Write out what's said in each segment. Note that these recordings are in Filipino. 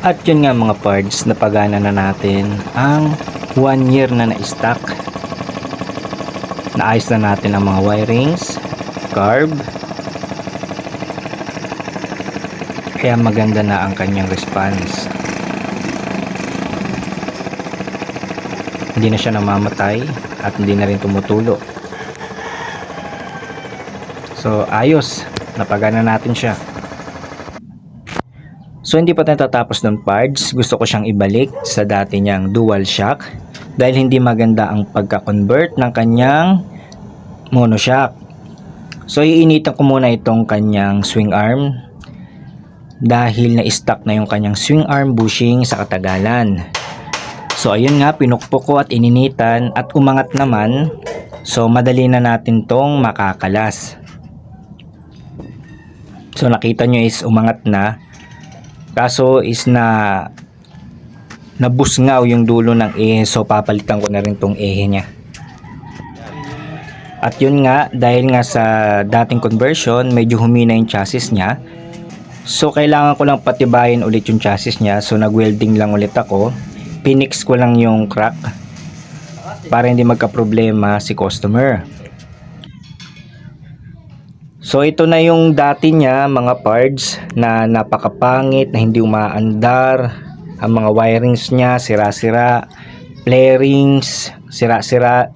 At yun nga mga parts, napagana na natin ang 1 year na na-stock. Naayos na natin ang mga wirings, carb. Kaya maganda na ang kanyang response. Hindi na siya namamatay at hindi na rin tumutulo. So ayos, napagana natin siya. So hindi pa tayo tatapos ng parts, gusto ko siyang ibalik sa dati niyang dual shock dahil hindi maganda ang pagka-convert ng kanyang monoshock. So iinitan ko muna itong kanyang swing arm dahil na-stuck na yung kanyang swing arm bushing sa katagalan. So ayun nga, pinukpok ko at ininitan at umangat naman. So madali na natin tong makakalas. So nakita nyo is umangat na. Kaso is nabusngaw yung dulo ng ehe. So papalitan ko na rin tong ehe niya. At yun nga, dahil nga sa dating conversion, medyo humina yung chassis niya. So kailangan ko lang patibayin ulit yung chassis niya. So nag-welding lang ulit ako. Pinix ko lang yung crack para hindi magka-problema si customer. So ito na yung dati niya mga parts na napakapangit, na hindi umaandar. Ang mga wirings niya sira-sira, flarings sira-sira.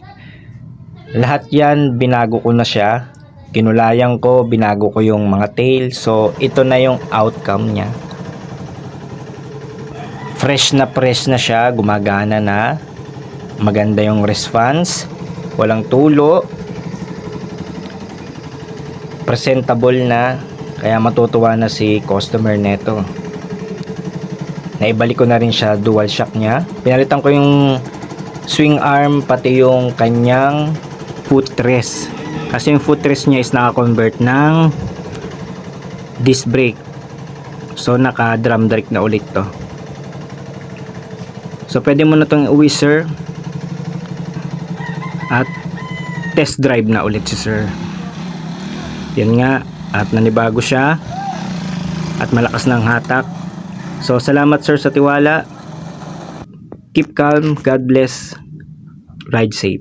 Lahat yan binago ko na siya. Kinulayan ko, binago ko yung mga tail. So ito na yung outcome niya. Fresh na siya, gumagana na. Maganda yung response, walang tulo. Presentable na, kaya matutuwa na si customer neto. Naibalik ko na rin siya dual shock niya. Pinalitan ko yung swing arm pati yung kanyang footrest. Kasi yung footrest niya is naka-convert ng disc brake. So naka drum brake na ulit to. So pwede mo na itong uwi sir. At test drive na ulit si sir. Yan nga, at nanibago siya at malakas ng hatak. So salamat sir sa tiwala. Keep calm, God bless, ride safe.